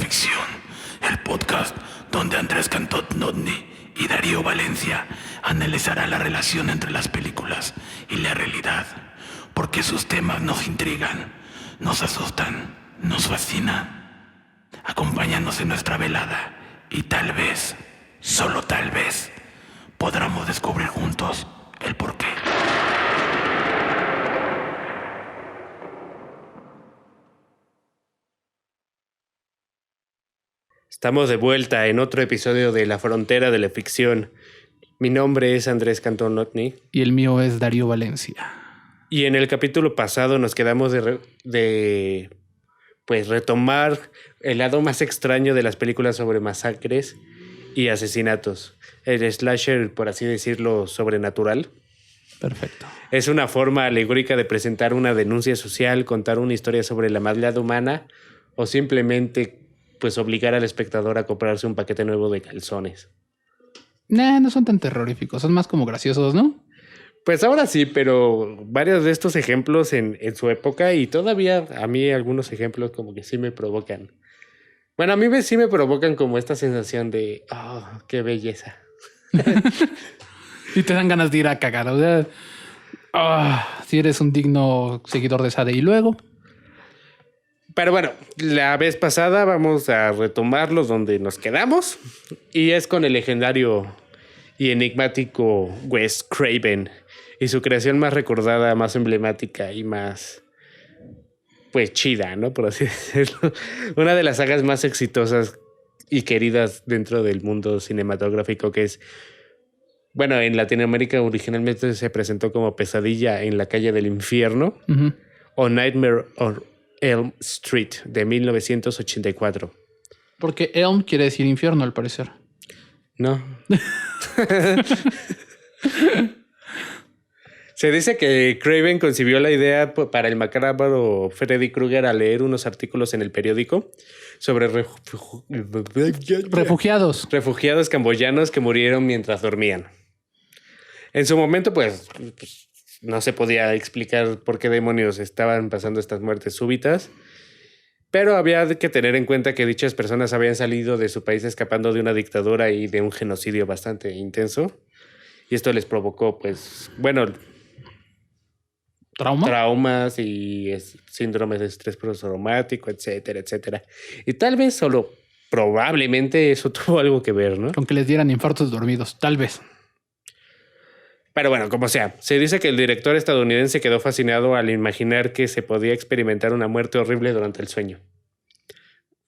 Ficción, el podcast donde Andrés Cantón-Notni y Darío Valencia analizarán la relación entre las películas y la realidad, porque sus temas nos intrigan, nos asustan, nos fascinan. Acompáñanos en nuestra velada y tal vez, solo tal vez, podamos descubrir juntos el porqué. Estamos de vuelta en otro episodio de La Frontera de la Ficción. Mi nombre es Andrés Cantón-Notni. Y el mío es Darío Valencia. Y en el capítulo pasado nos quedamos de retomar el lado más extraño de las películas sobre masacres y asesinatos. El slasher, por así decirlo, sobrenatural. Perfecto. Es una forma alegórica de presentar una denuncia social, contar una historia sobre la maldad humana o simplemente obligar al espectador a comprarse un paquete nuevo de calzones. No son tan terroríficos, son más como graciosos, ¿no? Pues ahora sí, pero varios de estos ejemplos en su época y todavía a mí algunos ejemplos como que sí me provocan. Bueno, a mí sí me provocan como esta sensación de, oh, qué belleza. Y te dan ganas de ir a cagar, o sea, si eres un digno seguidor de Sade y luego... Pero bueno, la vez pasada vamos a retomarlos donde nos quedamos y es con el legendario y enigmático Wes Craven y su creación más recordada, más emblemática y más chida, ¿no? Por así decirlo. Una de las sagas más exitosas y queridas dentro del mundo cinematográfico que es, bueno, en Latinoamérica originalmente se presentó como Pesadilla en la calle del infierno o Nightmare on Elm Street de 1984. Porque Elm quiere decir infierno, al parecer. No. Se dice que Craven concibió la idea para el macabro Freddy Krueger al leer unos artículos en el periódico sobre refugiados camboyanos que murieron mientras dormían. En su momento, no se podía explicar por qué demonios estaban pasando estas muertes súbitas, pero había que tener en cuenta que dichas personas habían salido de su país escapando de una dictadura y de un genocidio bastante intenso, y esto les provocó, traumas y síndromes de estrés postraumático, etcétera, etcétera. Y tal vez probablemente eso tuvo algo que ver, ¿no? Con que les dieran infartos dormidos, tal vez. Pero bueno, como sea, se dice que el director estadounidense quedó fascinado al imaginar que se podía experimentar una muerte horrible durante el sueño.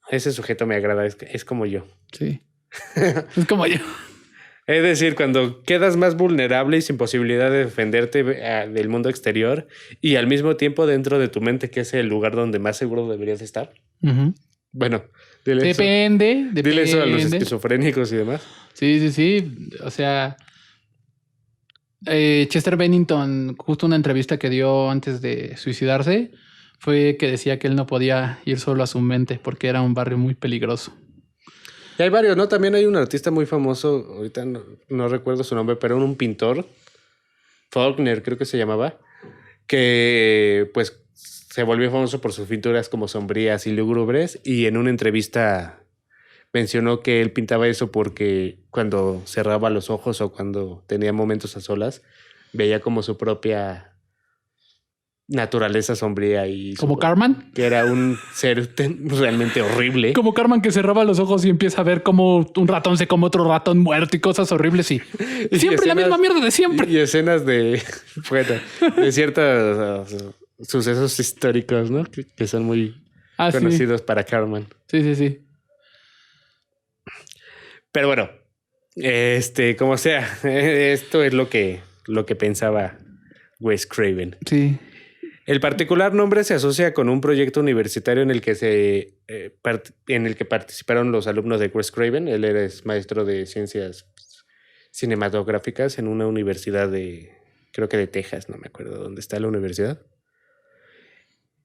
Ese sujeto me agrada, es como yo. Sí, es como yo. Es decir, cuando quedas más vulnerable y sin posibilidad de defenderte del mundo exterior y al mismo tiempo dentro de tu mente, que es el lugar donde más seguro deberías estar. Bueno, depende. Dile eso a los esquizofrénicos y demás. Sí. O sea... Chester Bennington, justo una entrevista que dio antes de suicidarse, fue que decía que él no podía ir solo a su mente porque era un barrio muy peligroso. Y hay varios, ¿no? También hay un artista muy famoso, ahorita no recuerdo su nombre, pero un pintor, Faulkner creo que se llamaba, que se volvió famoso por sus pinturas como sombrías y lúgubres, y en una entrevista mencionó que él pintaba eso porque cuando cerraba los ojos o cuando tenía momentos a solas, veía como su propia naturaleza sombría y... ¿Como Cartman? Que era un ser realmente horrible. Como Cartman que cerraba los ojos y empieza a ver como un ratón se come otro ratón muerto y cosas horribles y siempre escenas, la misma mierda de siempre. Y escenas de ciertos sucesos históricos, ¿no? Que son muy conocidos para Cartman. Sí. Pero bueno, como sea, esto es lo que pensaba Wes Craven. Sí. El particular nombre se asocia con un proyecto universitario en el que participaron los alumnos de Wes Craven. Él era maestro de ciencias cinematográficas en una universidad creo que de Texas, no me acuerdo dónde está la universidad.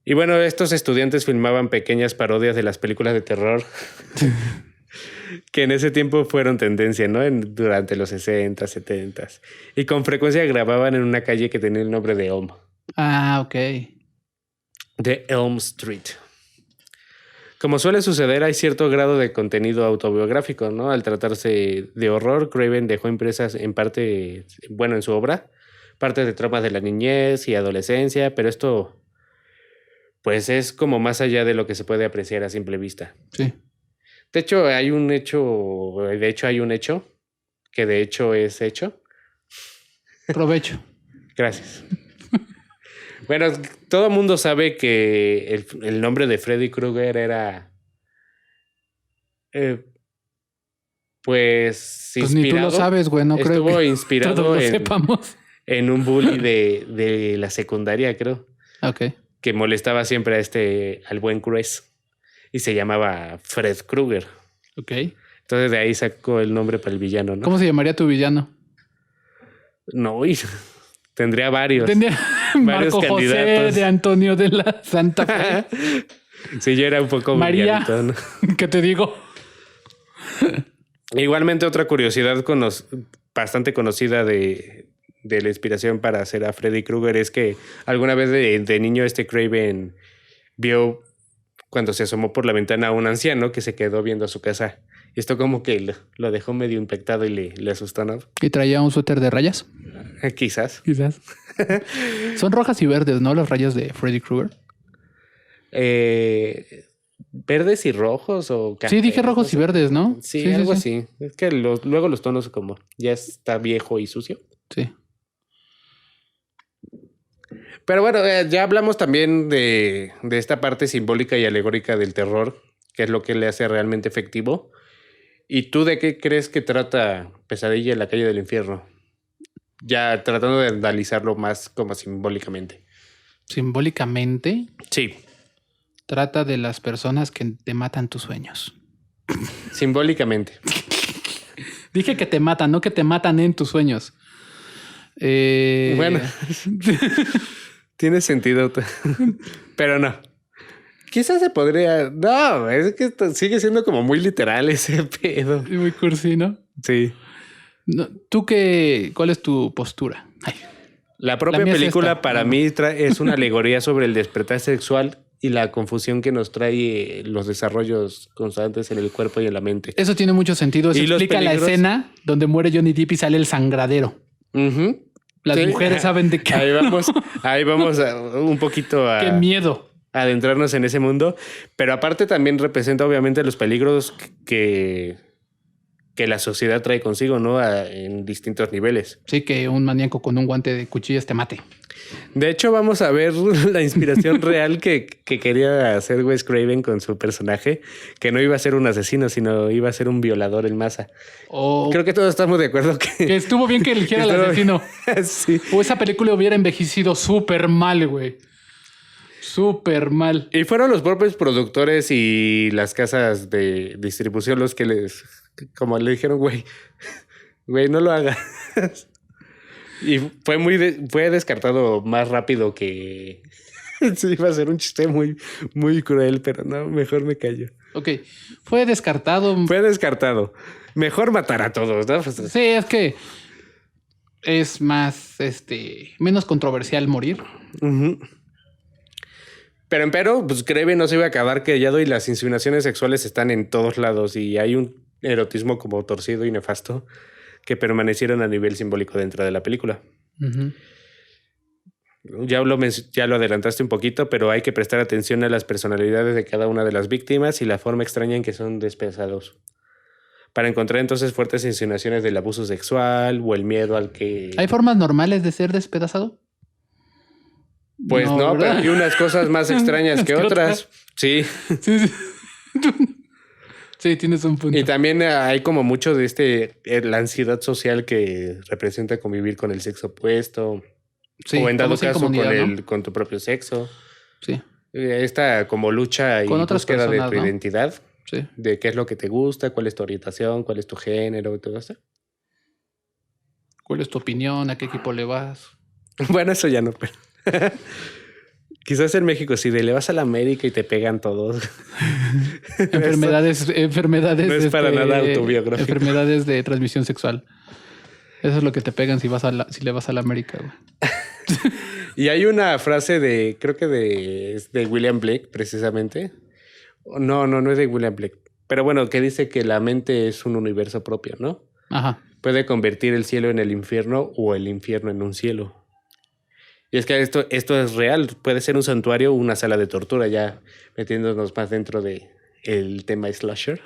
Y bueno, estos estudiantes filmaban pequeñas parodias de las películas de terror que en ese tiempo fueron tendencia, ¿no? Durante los 60, 70. Y con frecuencia grababan en una calle que tenía el nombre de Elm. Ah, ok. De Elm Street. Como suele suceder, hay cierto grado de contenido autobiográfico, ¿no? Al tratarse de horror, Craven dejó impresas en parte, bueno, en su obra, parte de traumas de la niñez y adolescencia, pero esto, pues, es como más allá de lo que se puede apreciar a simple vista. Sí. De hecho, hay un hecho que de hecho es hecho. Provecho. Gracias. Bueno, todo el mundo sabe que el nombre de Freddy Krueger era, pues ni tú lo sabes, güey, no creo estuvo que inspirado todos lo sepamos. en un bully de la secundaria, creo, Ok. que molestaba siempre al buen Chris y se llamaba Fred Krueger. Ok. Entonces de ahí sacó el nombre para el villano, ¿no? ¿Cómo se llamaría tu villano? No, tendría varios. Tendría Varios Marco José candidatos. de Antonio de la Santa Fe. Sí, yo era un poco María. villanito, ¿no? ¿Qué te digo? Igualmente otra curiosidad bastante conocida de la inspiración para hacer a Freddy Krueger es que alguna vez de niño Craven vio cuando se asomó por la ventana a un anciano que se quedó viendo su casa. Y esto como que lo dejó medio impactado y le asustó, ¿no? ¿Y traía un suéter de rayas? Quizás. Son rojas y verdes, ¿no? Las rayas de Freddy Krueger. ¿Verdes y rojos o Sí, dije rojos y verdes, ¿no? Sí, algo así. Es que luego los tonos como ya está viejo y sucio. Sí. Pero bueno, ya hablamos también de esta parte simbólica y alegórica del terror, que es lo que le hace realmente efectivo. ¿Y tú de qué crees que trata Pesadilla en la calle del infierno? Ya tratando de analizarlo más como simbólicamente. Simbólicamente, Sí, trata de las personas que te matan tus sueños. simbólicamente. Dije que te matan, no que te matan en tus sueños. Bueno, tiene sentido, pero no. Quizás se podría... No, es que sigue siendo como muy literal ese pedo. Muy cursi, ¿no? Sí. No, ¿cuál es tu postura? Ay. La propia mía es película esta. para mí es una alegoría sobre el despertar sexual y la confusión que nos trae los desarrollos constantes en el cuerpo y en la mente. Eso tiene mucho sentido. Eso ¿Y los explica la peligros? escena donde muere Johnny Depp y sale el sangradero. Ujú. Las Sí. mujeres saben de qué. Ahí vamos un poquito a Qué miedo. adentrarnos en ese mundo. Pero aparte también representa obviamente los peligros que la sociedad trae consigo, ¿no? En distintos niveles. Sí, que un maníaco con un guante de cuchillas te mate. De hecho, vamos a ver la inspiración real que quería hacer Wes Craven con su personaje, que no iba a ser un asesino, sino iba a ser un violador en masa. O Creo que todos estamos de acuerdo que estuvo bien que eligiera al asesino. Sí. O esa película hubiera envejecido súper mal, güey. Súper mal. Y fueron los propios productores y las casas de distribución los que como le dijeron, güey, no lo hagas. Y fue descartado más rápido que... Sí, iba a ser un chiste muy, muy cruel, pero no, mejor me callo. Ok, fue descartado. Fue descartado. Mejor matar a todos, ¿no? Pues, Sí, es que es más, menos controversial morir. ujú. Pero, pues Craven no se iba a acabar callado y las insinuaciones sexuales están en todos lados y hay un erotismo como torcido y nefasto que permanecieron a nivel simbólico dentro de la película. Ujú. Ya lo adelantaste un poquito, pero hay que prestar atención a las personalidades de cada una de las víctimas y la forma extraña en que son despedazados. Para encontrar entonces fuertes insinuaciones del abuso sexual o el miedo al que... ¿Hay formas normales de ser despedazado? Pues no, pero ¿verdad? hay unas cosas más extrañas que otras. Sí. Sí, sí. Sí, tienes un punto. Y también hay como mucho de la ansiedad social que representa convivir con el sexo opuesto. Sí, o en dado como sin caso comunidad, ¿no? con tu propio sexo. Sí, Esta como lucha y Con otras búsqueda personas, de tu ¿no? identidad, sí. de qué es lo que te gusta, cuál es tu orientación, cuál es tu género y todo eso. ¿Cuál es tu opinión? ¿A qué equipo le vas? Bueno, eso ya no, pero... Quizás en México sí, le vas a la América y te pegan todos. Enfermedades No es para nada autobiográfico. Enfermedades de transmisión sexual. Eso es lo que te pegan si le vas a la América, güey. Y hay una frase creo que de William Blake, precisamente, No es de William Blake. Pero bueno, que dice que la mente es un universo propio, ¿no? Ajá. Puede convertir el cielo en el infierno o el infierno en un cielo. Y es que esto es real. Puede ser un santuario o una sala de tortura, ya metiéndonos más dentro de el tema slasher.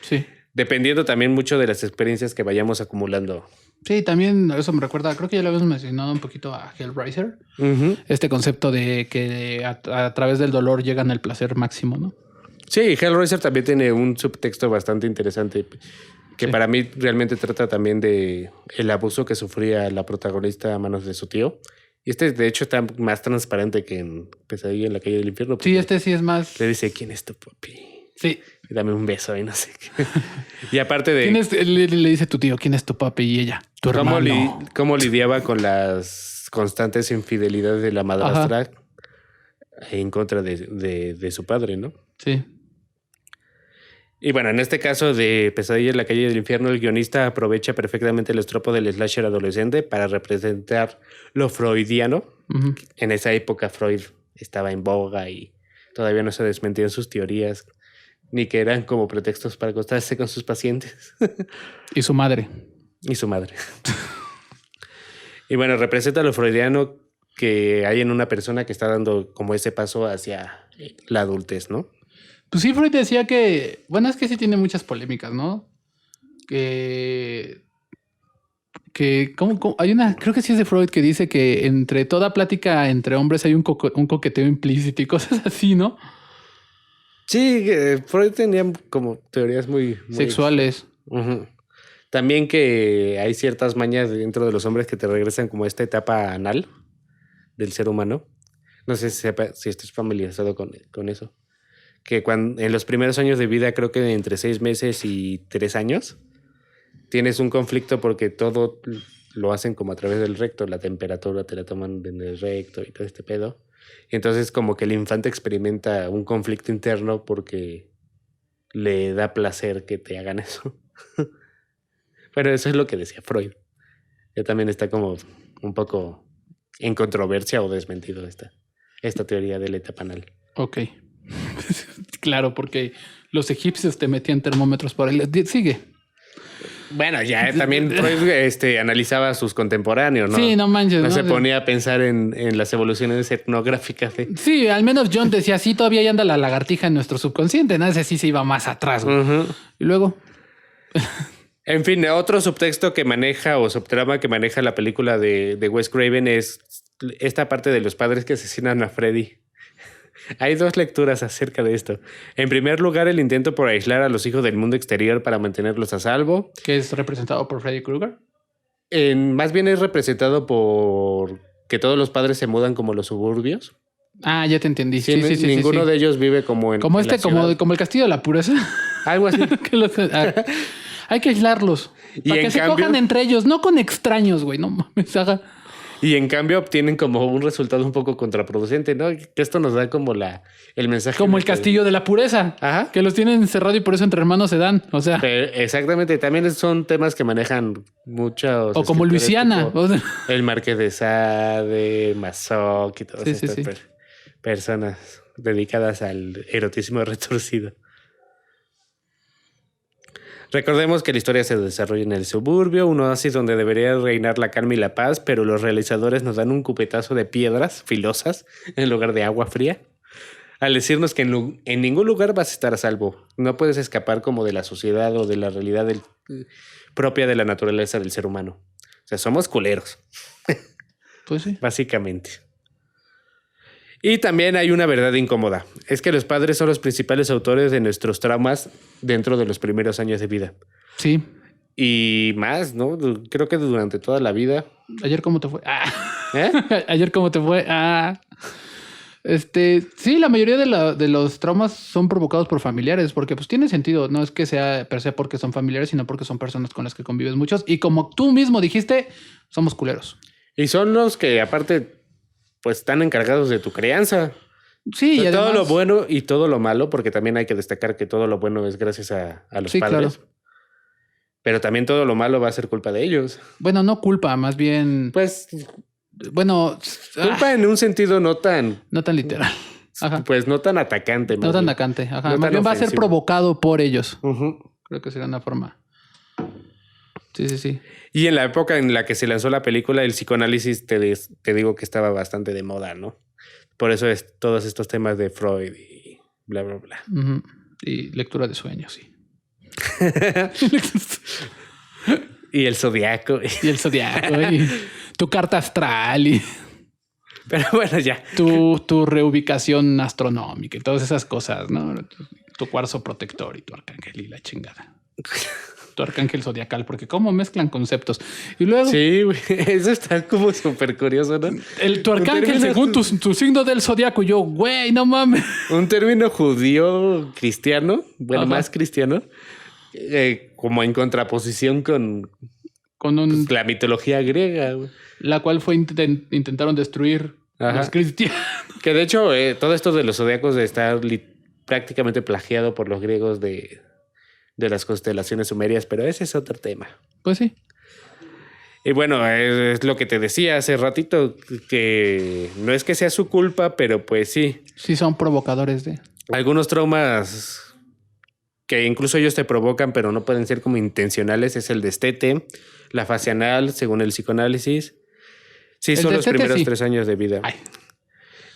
Sí. Dependiendo también mucho de las experiencias que vayamos acumulando. Sí, también eso me recuerda, creo que ya lo habíamos mencionado un poquito a Hellraiser. Uh-huh. Este concepto de que a través del dolor llegan al placer máximo, ¿no? Sí, Hellraiser también tiene un subtexto bastante interesante que Sí. para mí realmente trata también de el abuso que sufría la protagonista a manos de su tío. Y de hecho está más transparente que en Pesadilla en la calle del infierno. Sí, este sí es más... Le dice, ¿quién es tu papi? Sí. Y dame un beso y no sé qué. Y aparte de... ¿Quién es? Le dice tu tío, ¿quién es tu papi? Y ella, tu hermano. ¿Cómo lidiaba con las constantes infidelidades de la madrastra en contra de su padre, ¿no? Sí. Y bueno, en este caso de Pesadilla en la calle del infierno, el guionista aprovecha perfectamente el estropo del slasher adolescente para representar lo freudiano. Uh-huh. En esa época Freud estaba en boga y todavía no se desmentían sus teorías, ni que eran como pretextos para acostarse con sus pacientes. Y su madre. Y su madre. Y bueno, representa lo freudiano que hay en una persona que está dando como ese paso hacia la adultez, ¿no? Pues sí, Freud decía que... Bueno, es que sí tiene muchas polémicas, ¿no? ¿Cómo? Hay una... Creo que sí es de Freud que dice que entre toda plática entre hombres hay un coqueteo implícito y cosas así, ¿no? Sí, Freud tenía como teorías muy sexuales. Uh-huh. También que hay ciertas mañas dentro de los hombres que te regresan como a esta etapa anal del ser humano. No sé si estás familiarizado con eso. Que en los primeros años de vida, creo que entre 6 meses y 3 años, tienes un conflicto porque todo lo hacen como a través del recto. La temperatura te la toman en el recto y todo este pedo. Y entonces como que el infante experimenta un conflicto interno porque le da placer que te hagan eso. Pero eso es lo que decía Freud. Ya también está como un poco en controversia o desmentido esta teoría de la etapa anal. Ok. Claro, porque los egipcios te metían termómetros por ahí. Sigue. Bueno, ya también Freud analizaba a sus contemporáneos, ¿no? Sí, no manches. No se ponía a pensar en las evoluciones etnográficas. Sí, al menos John decía, sí, todavía ahí anda la lagartija en nuestro subconsciente. ¿No? Ese sí se iba más atrás. Uh-huh. Y luego... En fin, otro subtexto que maneja o subtrama que maneja la película de Wes Craven es esta parte de los padres que asesinan a Freddy. Hay 2 lecturas acerca de esto. En primer lugar, el intento por aislar a los hijos del mundo exterior para mantenerlos a salvo. ¿Que es representado por Freddy Krueger? Más bien es representado por que todos los padres se mudan como los suburbios. Ah, ya te entendí. Sí, ninguno de ellos vive como en como como el Castillo de la Pureza. Algo así. Hay que aislarlos. Para que se cojan entre ellos, no con extraños, güey. No mames, Y en cambio obtienen como un resultado un poco contraproducente, ¿no? Que esto nos da como el mensaje. Como el Castillo de la Pureza. Ajá. Que los tienen encerrados y por eso entre hermanos se dan. O sea. Pero exactamente. También son temas que manejan muchos. O como Luisiana. O sea. El Marqués de Sade, Mazoc y todas estas personas dedicadas al erotismo retorcido. Recordemos que la historia se desarrolla en el suburbio, un oasis donde debería reinar la calma y la paz, pero los realizadores nos dan un cupetazo de piedras filosas en lugar de agua fría, al decirnos que en ningún lugar vas a estar a salvo. No puedes escapar como de la sociedad o de la realidad propia de la naturaleza del ser humano. O sea, somos culeros. Pues sí. Básicamente. Y también hay una verdad incómoda. Es que los padres son los principales autores de nuestros traumas dentro de los primeros años de vida. Sí. Y más, ¿no? Creo que durante toda la vida. ¿Ayer cómo te fue? ¿Eh? ¿Ayer cómo te fue? Sí, la mayoría de los traumas son provocados por familiares, porque pues tiene sentido. No es que sea per se porque son familiares, sino porque son personas con las que convives muchos. Y como tú mismo dijiste, somos culeros. Y son los que aparte... pues están encargados de tu crianza. Sí, y además... todo lo bueno y todo lo malo, porque también hay que destacar que todo lo bueno es gracias a los padres. Claro. Pero también todo lo malo va a ser culpa de ellos. Bueno, no culpa, más bien... Pues... Bueno... Culpa en un sentido no tan... No tan literal. Ajá. Pues no tan atacante. No tan atacante. Ajá. No Más tan bien va a ser ofensivo. provocado por ellos. Ujú. Creo que sería una forma. Sí. Y en la época en la que se lanzó la película, el psicoanálisis te digo que estaba bastante de moda, ¿no? Por eso es todos estos temas de Freud y bla, bla, bla. Ujú. Y lectura de sueños, sí. Y el zodiaco. Y el zodiaco. Y tu carta astral. Y Pero bueno, ya. tu reubicación astronómica y todas esas cosas, ¿no? Tu cuarzo protector y tu arcángel y la chingada. Tu arcángel zodiacal, porque cómo mezclan conceptos. Y luego, Sí, güey. Eso está como súper curioso, ¿no? tu arcángel término- según tu signo del zodiaco. Y yo, güey, no mames. Un término judío cristiano, bueno, Ajá. más cristiano, como en contraposición con Con un, la mitología griega, güey. la cual fue intentaron destruir Ajá. los cristianos. Que de hecho, todo esto de los zodiacos está prácticamente plagiado por los griegos de las constelaciones sumerias, pero ese es otro tema. Pues sí. Y bueno, es lo que te decía hace ratito, que no es que sea su culpa, pero pues sí, Sí son provocadores de... algunos traumas que incluso ellos te provocan, pero no pueden ser como intencionales, es el destete, la fase anal, según el psicoanálisis. Sí, El son los destete, primeros sí. 3 años de vida. Ay,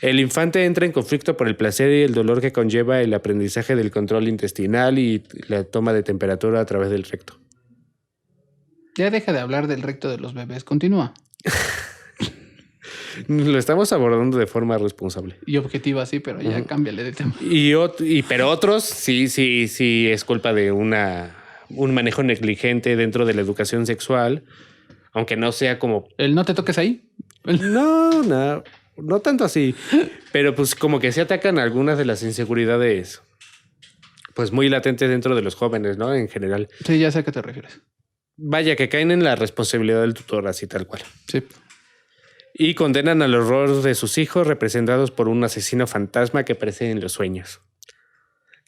El infante entra en conflicto por el placer y el dolor que conlleva el aprendizaje del control intestinal y la toma de temperatura a través del recto. ya deja de hablar del recto de los bebés. Continúa. Lo estamos abordando de forma responsable. Y objetiva, sí, pero ya cámbiale de tema. Pero otros sí es culpa de un manejo negligente dentro de la educación sexual, aunque no sea como El no te toques ahí. no tanto así, pero pues como que se atacan algunas de las inseguridades pues muy latentes dentro de los jóvenes, ¿no? En general. Sí, ya sé a qué te refieres. Vaya, que caen en la responsabilidad del tutor, así tal cual. Sí. Y condenan al horror de sus hijos representados por un asesino fantasma que aparece en los sueños.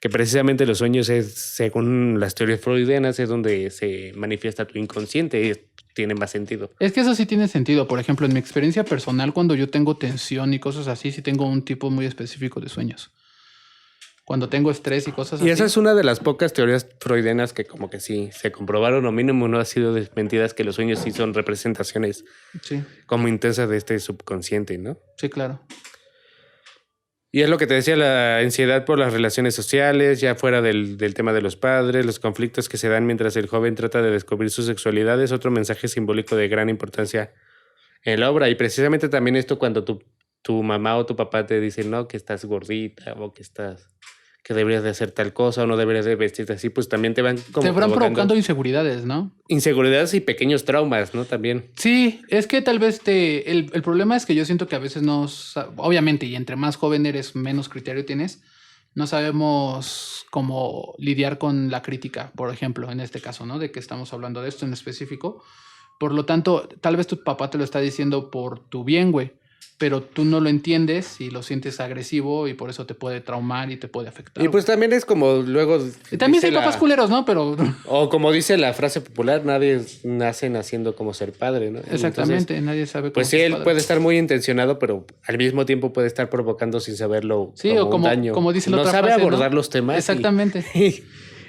Que precisamente los sueños es, según las teorías freudianas, es donde se manifiesta tu inconsciente y tiene más sentido. Es que eso sí tiene sentido. Por ejemplo, en mi experiencia personal, cuando yo tengo tensión y cosas así, sí tengo un tipo muy específico de sueños. Cuando tengo estrés y cosas así. Y esa es una de las pocas teorías freudianas que como que sí se comprobaron o mínimo no ha sido desmentidas, que los sueños sí son representaciones Sí, como intensas de este subconsciente, ¿no? sí, claro. Y es lo que te decía, la ansiedad por las relaciones sociales, ya fuera del tema de los padres, los conflictos que se dan mientras el joven trata de descubrir su sexualidad, es otro mensaje simbólico de gran importancia en la obra. Y precisamente también esto cuando tu mamá o tu papá te dicen, no, que estás gordita o que deberías de hacer tal cosa o no deberías de vestirte así, pues también te van como Te van provocando provocando inseguridades, ¿no? inseguridades y pequeños traumas, ¿no? También. Sí, es que tal vez el problema es que yo siento que a veces obviamente, y entre más joven eres, menos criterio tienes, no sabemos cómo lidiar con la crítica, por ejemplo, en este caso, ¿no? De que estamos hablando de esto en específico. Por lo tanto, tal vez tu papá te lo está diciendo por tu bien, güey, pero tú no lo entiendes y lo sientes agresivo y por eso te puede traumar y te puede afectar. Y pues también es como luego... Y también dice hay papás culeros, ¿no? Pero O como dice la frase popular, nadie nace naciendo como ser padre, ¿no? exactamente, Entonces, nadie sabe cómo pues sí, ser él padre. puede estar muy intencionado, pero al mismo tiempo puede estar provocando sin saberlo Sí, como o un como, daño. como dice la no otra sabe frase, abordar ¿no? los temas. Exactamente.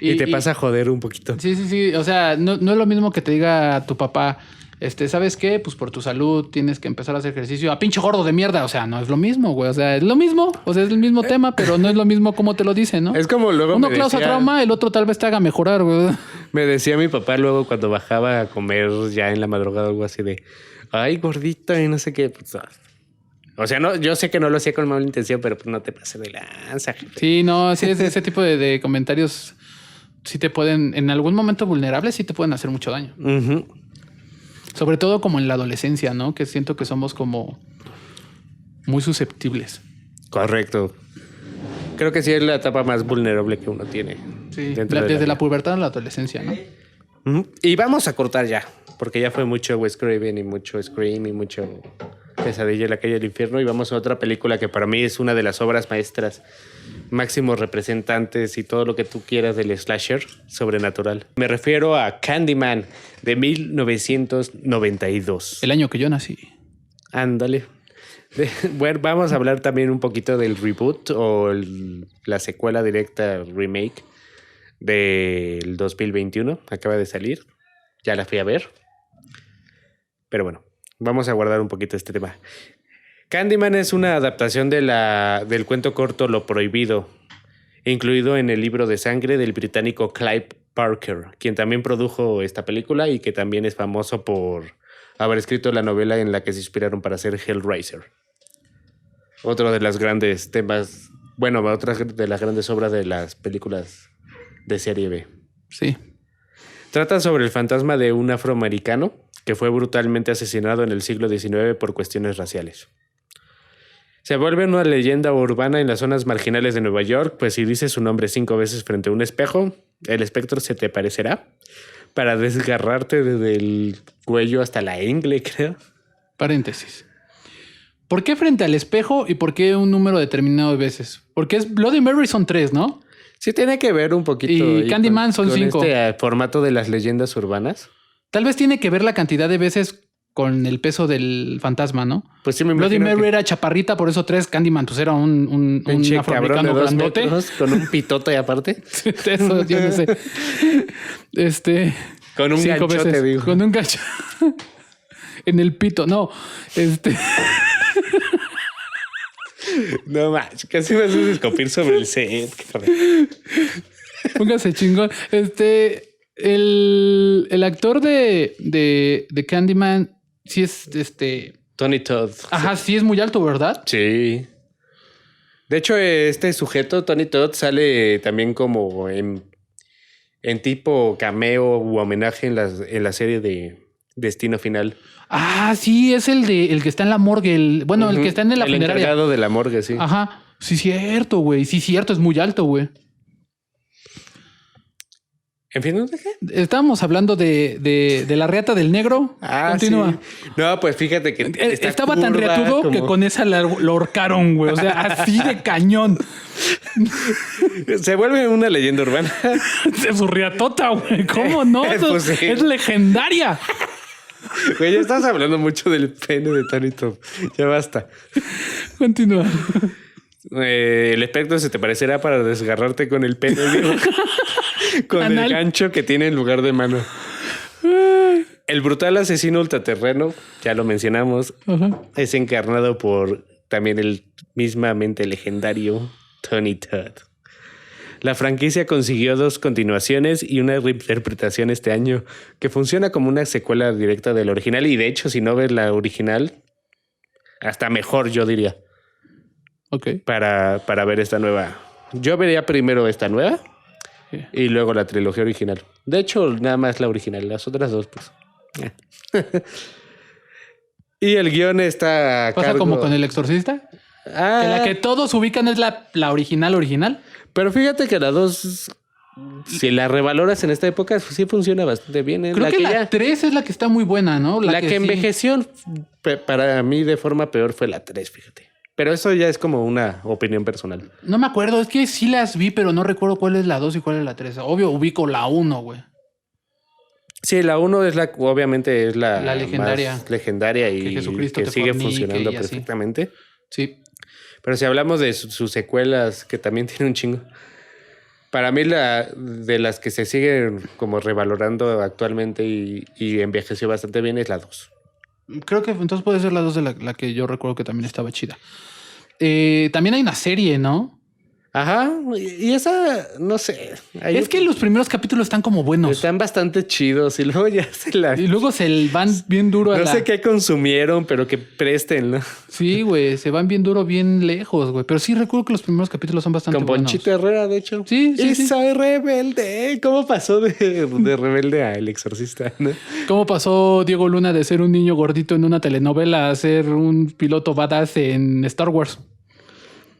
Y te pasa a joder un poquito. Sí. O sea, no es lo mismo que te diga tu papá, ¿sabes qué? Pues por tu salud tienes que empezar a hacer ejercicio. A pinche gordo de mierda. O sea, no es lo mismo, güey. O sea, es lo mismo. O sea, es el mismo tema, pero no es lo mismo como te lo dicen, ¿no? Es como luego Uno me causa decía, trauma, el otro tal vez te haga mejorar, güey. me decía mi papá luego cuando bajaba a comer ya en la madrugada o algo así de, ay, gordito y no sé qué. Pues, o sea, no, yo sé que no lo hacía con mala intención, pero pues no te pases de lanza, jefe. Sí, no, sí, ese tipo de comentarios sí te pueden, en algún momento vulnerable, sí te pueden hacer mucho daño. Ujú. Sobre todo como en la adolescencia, ¿no? Que siento que somos como muy susceptibles. Correcto. Creo que sí es la etapa más vulnerable que uno tiene. Sí, dentro de desde la vida. pubertad a la adolescencia, ¿no? Ujú. Y vamos a cortar ya, porque ya fue mucho Wes Craven y mucho Scream y mucho Pesadilla en la calle del infierno. Y vamos a otra película que para mí es una de las obras maestras, máximos representantes y todo lo que tú quieras del slasher sobrenatural. Me refiero a Candyman de 1992. El año que yo nací. Ándale. Bueno, vamos a hablar también un poquito del reboot o la secuela directa, remake del 2021. Acaba de salir. Ya la fui a ver. Pero bueno, vamos a guardar un poquito este tema. Candyman es una adaptación del cuento corto Lo Prohibido, incluido en el libro de sangre del británico Clive Barker, quien también produjo esta película y que también es famoso por haber escrito la novela en la que se inspiraron para hacer Hellraiser. Otro de los grandes temas, bueno, otra de las grandes obras de las películas de serie B. Sí. Trata sobre el fantasma de un afroamericano que fue brutalmente asesinado en el siglo XIX por cuestiones raciales. Se vuelve una leyenda urbana en las zonas marginales de Nueva York, pues si dices su nombre 5 veces frente a un espejo, el espectro se te aparecerá para desgarrarte desde el cuello hasta la ingle, creo. Paréntesis. ¿Por qué frente al espejo y por qué un número determinado de veces? Porque es Bloody Mary son 3, ¿no? Sí tiene que ver un poquito. Y Candyman son 5. Este formato de las leyendas urbanas. Tal vez tiene que ver la cantidad de veces con el peso del fantasma, ¿no? Pues sí, me Bloody imagino Mary que era chaparrita, por eso 3. Candyman pues era un pinche cabrón de afroamericano 2 grandote. metros con un pitote aparte. Eso yo no sé. Con un 5 ganchote, veces. digo. Con un gancho. En el pito, no. No manches, casi me haces escupir sobre el set. Póngase chingón. El actor de Candyman sí es Tony Todd. Ajá, sí es muy alto, ¿verdad? Sí. De hecho, este sujeto, Tony Todd, sale también como en tipo cameo u homenaje en la serie de Destino Final. Ah, sí, es el que está en la morgue. El que está en la funeraria. El encargado de la morgue, sí. Ajá. Sí, cierto, güey. Sí, cierto. Es muy alto, güey. En fin, ¿no? ¿De qué? Estábamos hablando de la reata del negro. Continúa. Sí. No, pues fíjate que estaba tan reatudo que con esa lo ahorcaron, güey. O sea, así de cañón. Se vuelve una leyenda urbana. Es su riatota, güey. ¿Cómo no? Pues sí. Es legendaria. Güey, ya estás hablando mucho del pene de Tony Todd. Ya basta. Continúa. El espectro se te parecerá para desgarrarte con el pene, digo. Con Anal. el gancho que tiene en lugar de mano. El brutal asesino ultraterreno, ya lo mencionamos, Ajá. es encarnado por también el mismamente legendario Tony Todd. La franquicia consiguió 2 continuaciones y una reinterpretación este año que funciona como una secuela directa del original. Y de hecho, si no ves la original, hasta mejor, yo diría. Ok. Para ver esta nueva. Yo vería primero esta nueva Sí. y luego la trilogía original. De hecho, nada más la original. Las otras 2, pues. Y el guión está a ¿Pasa cargo... como con El Exorcista? Ah, Que la que todos ubican es la original. pero fíjate que la 2, si la revaloras en esta época, sí funciona bastante bien. ¿eh? Creo que la 3 es la que está muy buena, ¿no? La que sí. envejeció para mí de forma peor fue la 3, fíjate. Pero eso ya es como una opinión personal. No me acuerdo, es que sí las vi, pero no recuerdo cuál es la 2 y cuál es la 3. Obvio, ubico la 1, güey. Sí, la 1 es obviamente es la legendaria. más legendaria y Que Jesucristo que te sigue fornique funcionando y así. perfectamente. Sí. Pero si hablamos de sus secuelas, que también tiene un chingo. Para mí de las que se siguen como revalorando actualmente y envejeció bastante bien es la 2. Creo que entonces puede ser la 2 de la que yo recuerdo que también estaba chida. También hay una serie, ¿no? Ajá, y esa, no sé. Es que los primeros capítulos están como buenos. Están bastante chidos y luego ya Y luego se van bien duro a No sé qué consumieron, pero que presten, ¿no? Sí, güey, se van bien duro, bien lejos, güey. Pero sí recuerdo que los primeros capítulos son bastante Con buenos. Ponchito Herrera, de hecho. Sí, sí, Y sí. soy rebelde. ¿Cómo pasó de rebelde a El Exorcista, no? ¿Cómo pasó Diego Luna de ser un niño gordito en una telenovela a ser un piloto badass en Star Wars?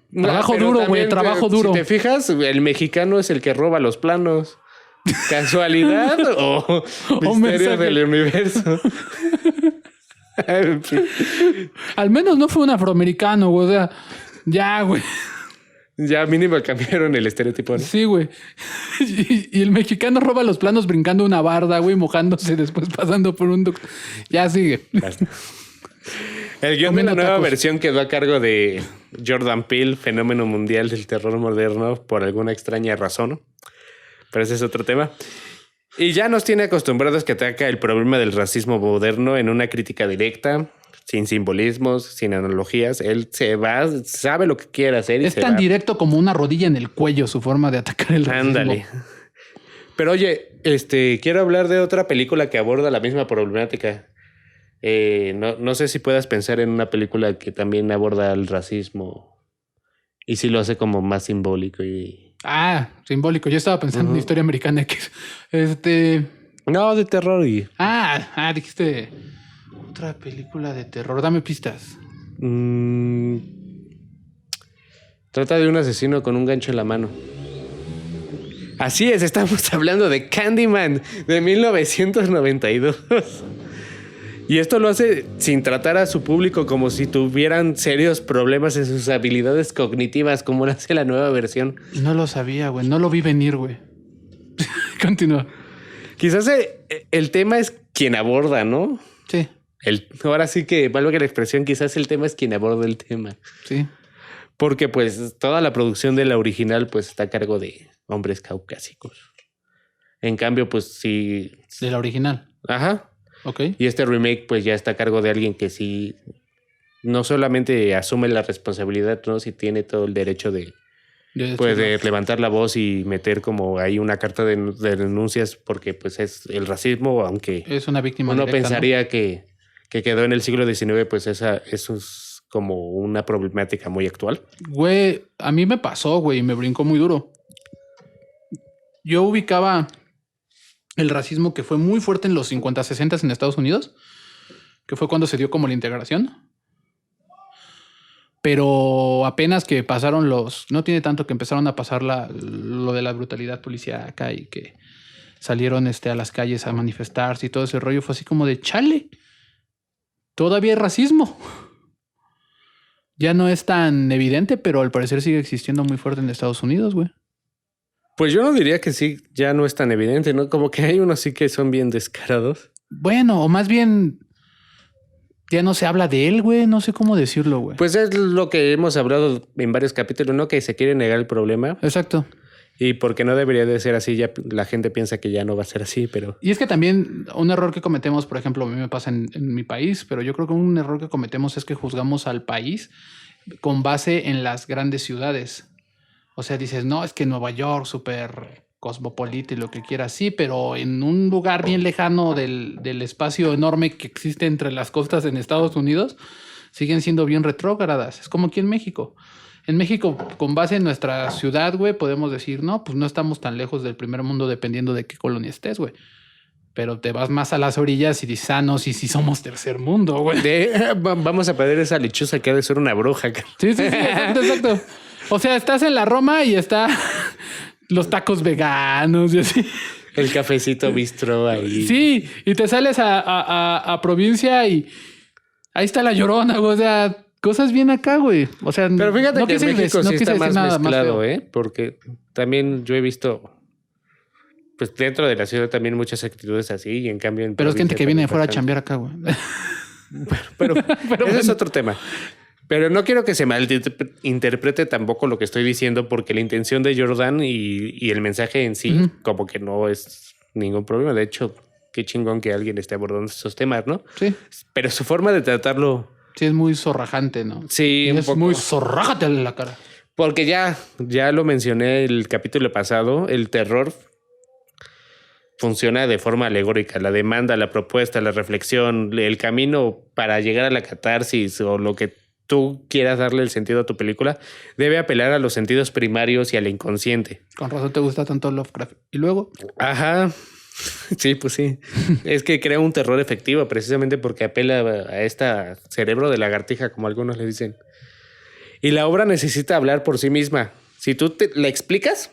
Trabajo Pero duro, también, güey, trabajo duro. Si te fijas, el mexicano es el que roba los planos. ¿Casualidad o misterio mensaje. del universo? En fin. Al menos no fue un afroamericano, güey. O sea, ya, güey. Ya mínimo cambiaron el estereotipo, ¿no? Sí, güey. Y el mexicano roba los planos brincando una barda, güey, mojándose, después pasando por un... Ya sigue. Basta. El guión de Comiendo la nueva tacos. versión quedó a cargo de Jordan Peele, fenómeno mundial del terror moderno, por alguna extraña razón. Pero ese es otro tema. Y ya nos tiene acostumbrados que ataca el problema del racismo moderno en una crítica directa, sin simbolismos, sin analogías. Él se va, sabe lo que quiere hacer y Es se tan va. directo como una rodilla en el cuello su forma de atacar el racismo. Ándale. Pero oye, quiero hablar de otra película que aborda la misma problemática. No sé si puedas pensar en una película que también aborda el racismo y si lo hace como más simbólico y... Ah, simbólico. Yo estaba pensando en historia americana que No, de terror y... dijiste otra película de terror. Dame pistas. Trata de un asesino con un gancho en la mano. Así es, estamos hablando de Candyman de 1992. Y esto lo hace sin tratar a su público como si tuvieran serios problemas en sus habilidades cognitivas, como lo hace la nueva versión. No lo sabía, güey. No lo vi venir, güey. Continúa. Quizás el tema es quien aborda, ¿no? Sí, Ahora sí que, valga la expresión, quizás el tema es quien aborda el tema. sí. Porque pues toda la producción de la original pues está a cargo de hombres caucásicos. En cambio, pues sí... De la original. Ajá. Ok. Y este remake pues ya está a cargo de alguien que sí no solamente asume la responsabilidad, ¿no? Si tiene todo el derecho de, pues, de levantar la voz y meter como ahí una carta de denuncias porque pues es el racismo, aunque Es una víctima uno directa, pensaría ¿no? que quedó en el siglo XIX, pues eso es como una problemática muy actual. Güey, a mí me pasó, güey, y me brincó muy duro. Yo ubicaba el racismo que fue muy fuerte en los 50, 60 en Estados Unidos, que fue cuando se dio como la integración. Pero apenas que pasaron no tiene tanto que empezaron a pasar lo de la brutalidad policíaca y que salieron a las calles a manifestarse y todo ese rollo, fue así como de chale. Todavía hay racismo. Ya no es tan evidente, pero al parecer sigue existiendo muy fuerte en Estados Unidos, güey. Pues yo no diría que sí, ya no es tan evidente, ¿no? Como que hay unos sí que son bien descarados. Bueno, o más bien ya no se habla de él, güey. No sé cómo decirlo, güey. Pues es lo que hemos hablado en varios capítulos, ¿no? Que se quiere negar el problema. Exacto. Y porque no debería de ser así, ya la gente piensa que ya no va a ser así, pero... Y es que también un error que cometemos, por ejemplo, a mí me pasa en mi país, pero yo creo que un error que cometemos es que juzgamos al país con base en las grandes ciudades. O sea, dices, no, es que Nueva York, súper cosmopolita y lo que quieras, sí, pero en un lugar bien lejano del espacio enorme que existe entre las costas en Estados Unidos, siguen siendo bien retrógradas. Es como aquí en México. En México, con base en nuestra ciudad, güey, podemos decir, no, pues no estamos tan lejos del primer mundo dependiendo de qué colonia estés, güey. Pero te vas más a las orillas y dices, no, sí somos tercer mundo, güey. Vamos a pedir esa lechuza que ha de ser una bruja. Sí, exacto. O sea, estás en la Roma y está los tacos veganos y así. El cafecito bistro ahí. Sí, y te sales a provincia y ahí está la Llorona, güey. O sea, cosas bien acá, güey. O sea, Pero fíjate no que en quise México sí no quise está decir más nada mezclado, feo. Porque también yo he visto, pues dentro de la ciudad también muchas actitudes así y en cambio... Pero es gente que viene de fuera a chambear. chambear acá, güey. Pero ese es otro tema. Pero no quiero que se malinterprete tampoco lo que estoy diciendo porque la intención de Jordan y el mensaje en sí como que no es ningún problema. De hecho, qué chingón que alguien esté abordando esos temas, ¿no? Sí. Pero su forma de tratarlo... Sí, es muy zorrajante, ¿no? Sí, un es poco. muy zorrájate en la cara. Porque ya lo mencioné el capítulo pasado, el terror funciona de forma alegórica. La demanda, la propuesta, la reflexión, el camino para llegar a la catarsis o lo que tú quieras darle el sentido a tu película, debe apelar a los sentidos primarios y al inconsciente. Con razón te gusta tanto Lovecraft. Y luego... Ajá. Sí, pues sí. Es que crea un terror efectivo precisamente porque apela a este cerebro de lagartija, como algunos le dicen. Y la obra necesita hablar por sí misma. Si tú la explicas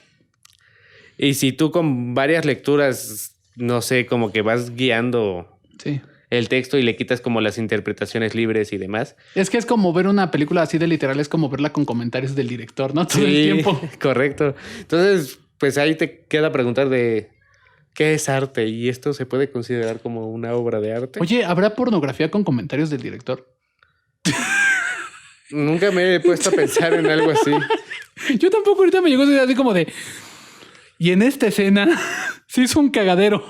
y si tú con varias lecturas, no sé, como que vas guiando Sí. el texto y le quitas como las interpretaciones libres y demás. Es que es como ver una película así de literal, es como verla con comentarios del director, ¿no? Todo el tiempo. Correcto. Entonces, pues ahí te queda preguntar de ¿qué es arte? ¿Y esto se puede considerar como una obra de arte? Oye, ¿habrá pornografía con comentarios del director? Nunca me he puesto a pensar en algo así. Yo tampoco, ahorita me llegó esa idea así como de... Y en esta escena se hizo un cagadero.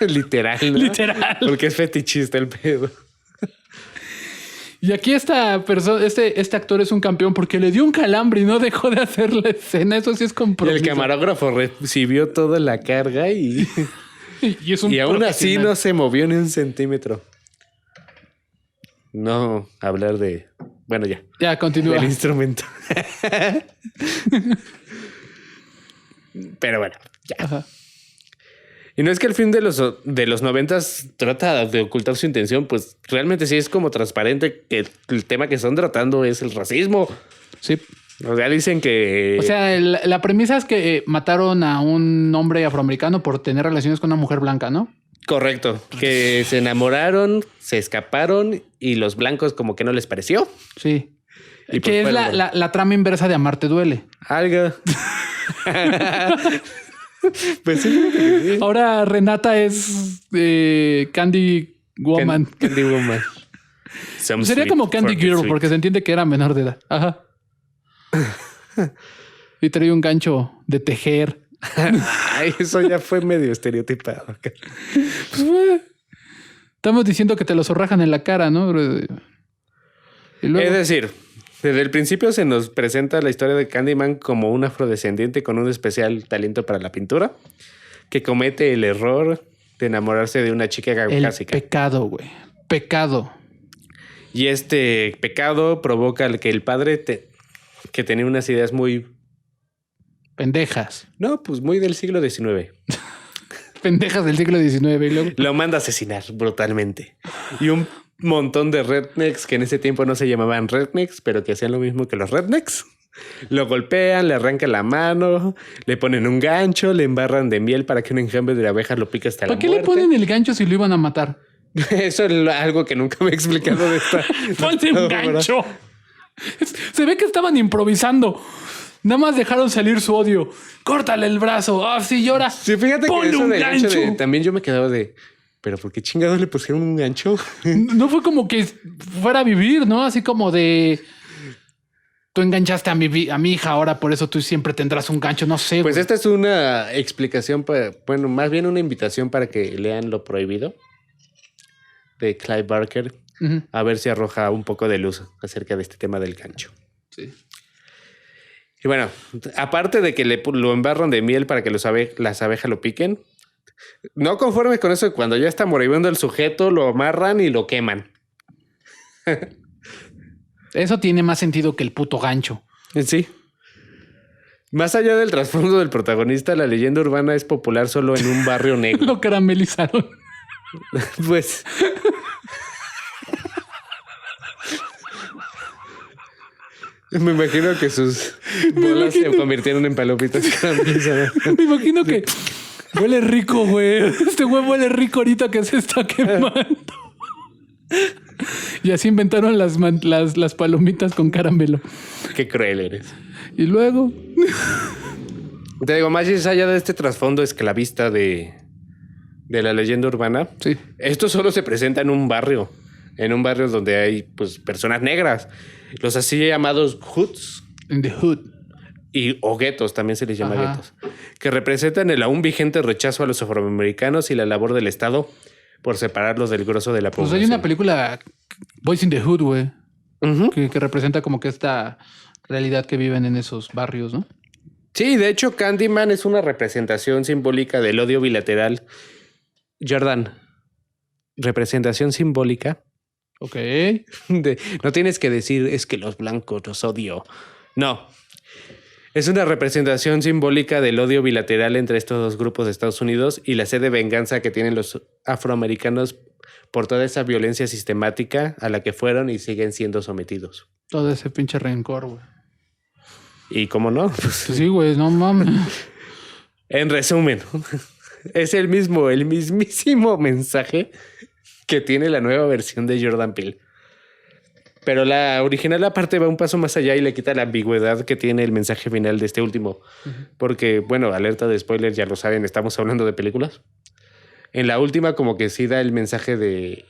Literal, ¿no? Literal. Porque es fetichista el pedo. Y aquí esta persona, este actor es un campeón porque le dio un calambre y no dejó de hacer la escena. Eso sí es Y compromiso. el camarógrafo recibió toda la carga y Y es un aún así profesional. no se movió ni un centímetro. No hablar de... Bueno, ya. Ya, continúa. Del instrumento. Pero bueno, ya. Ajá. Y no es que el film de los 90s trata de ocultar su intención, pues realmente sí es como transparente que el tema que están tratando es el racismo. Sí. O sea, dicen que... O sea, la premisa es que mataron a un hombre afroamericano por tener relaciones con una mujer blanca, ¿no? Correcto. Que se enamoraron, se escaparon y los blancos como que no les pareció. Sí. Y Que pues es fueron la trama inversa de Amarte Duele. algo. Pues sí. Ahora Renata es Candy Woman. Candy Woman. Some Sería sweet como Candy for the Girl sweet. porque se entiende que era menor de edad. Ajá. Y traía un gancho de tejer. Ay, eso ya fue medio estereotipado. Pues, estamos diciendo que te lo zorrajan en la cara, ¿no? Y luego, Es decir, desde el principio se nos presenta la historia de Candyman como un afrodescendiente con un especial talento para la pintura, que comete el error de enamorarse de una chica el caucásica. pecado, güey. Pecado. Y este pecado provoca que el padre, que tenía unas ideas muy... Pendejas. No, pues muy del siglo XIX. Pendejas del siglo XIX. Y luego... Lo manda a asesinar brutalmente. Y un montón de rednecks que en ese tiempo no se llamaban rednecks, pero que hacían lo mismo que los rednecks. Lo golpean, le arrancan la mano, le ponen un gancho, le embarran de miel para que un enjambre de abejas lo pique hasta la ¿Para qué muerte. le ponen el gancho si lo iban a matar? Eso es algo que nunca me he explicado de esta. ¡Ponte un gancho! Se ve que estaban improvisando. Nada más dejaron salir su odio. Córtale el brazo. Ah, sí, llora. Sí, fíjate que Ponle eso un del gancho gancho. también yo me quedaba de... ¿Pero por qué chingados le pusieron un gancho? No fue como que fuera a vivir, ¿no? Así como de... Tú enganchaste a mi hija, ahora por eso tú siempre tendrás un gancho. No sé. Pues güey. esta es una explicación, bueno, más bien una invitación para que lean Lo Prohibido de Clive Barker, Ujú. a ver si arroja un poco de luz acerca de este tema del gancho. Sí. Y bueno, aparte de que lo embarran de miel para que las abejas lo piquen, no conforme con eso, cuando ya está moribundo el sujeto, lo amarran y lo queman. Eso tiene más sentido que el puto gancho. Sí. Más allá del trasfondo del protagonista, la leyenda urbana es popular solo en un barrio negro. Lo caramelizaron. Pues... Me imagino que sus bolas se convirtieron en palomitas caramelizadas. Me imagino que huele rico, güey. Este güey huele rico ahorita que se está quemando. Y así inventaron las palomitas con caramelo. Qué cruel eres. Y luego... Te digo, más allá de este trasfondo esclavista de la leyenda urbana, Sí. esto solo se presenta en un barrio donde hay pues personas negras, los así llamados hoods In the hood. o guetos, también se les llama Ajá. guetos, que representan el aún vigente rechazo a los afroamericanos y la labor del Estado por separarlos del grosso de la Pues población. hay una película, Boys in the Hood, güey, Ujú. que representa como que esta realidad que viven en esos barrios, ¿no? Sí, de hecho, Candyman es una representación simbólica del odio bilateral. Jordan, representación simbólica. Ok. No tienes que decir es que los blancos los odio. No. Es una representación simbólica del odio bilateral entre estos dos grupos de Estados Unidos y la sed de venganza que tienen los afroamericanos por toda esa violencia sistemática a la que fueron y siguen siendo sometidos. Todo ese pinche rencor, güey. ¿Y cómo no? Pues sí, güey, no mames. En resumen, es el mismísimo mensaje que tiene la nueva versión de Jordan Peele. Pero la original aparte va un paso más allá y le quita la ambigüedad que tiene el mensaje final de este último. Porque, bueno, alerta de spoilers, ya lo saben, estamos hablando de películas. En la última como que sí da el mensaje de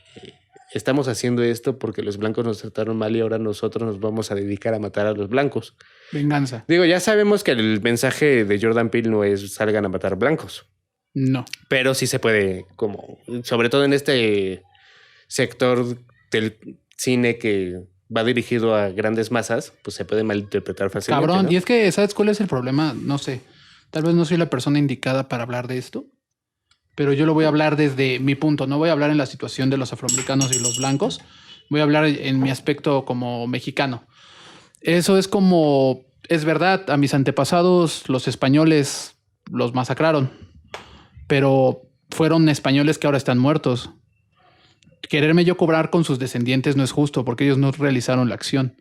estamos haciendo esto porque los blancos nos trataron mal y ahora nosotros nos vamos a dedicar a matar a los blancos. Venganza. Digo, ya sabemos que el mensaje de Jordan Peele no es salgan a matar blancos. No. Pero sí se puede, como, sobre todo en este sector del cine que va dirigido a grandes masas, pues se puede malinterpretar fácilmente. Cabrón, ¿no? y es que, ¿sabes cuál es el problema? No sé. Tal vez no soy la persona indicada para hablar de esto, pero yo lo voy a hablar desde mi punto. No voy a hablar en la situación de los afroamericanos y los blancos. Voy a hablar en mi aspecto como mexicano. Eso es como, es verdad, a mis antepasados, los españoles, los masacraron, pero fueron españoles que ahora están muertos. Quererme yo cobrar con sus descendientes no es justo porque ellos no realizaron la acción.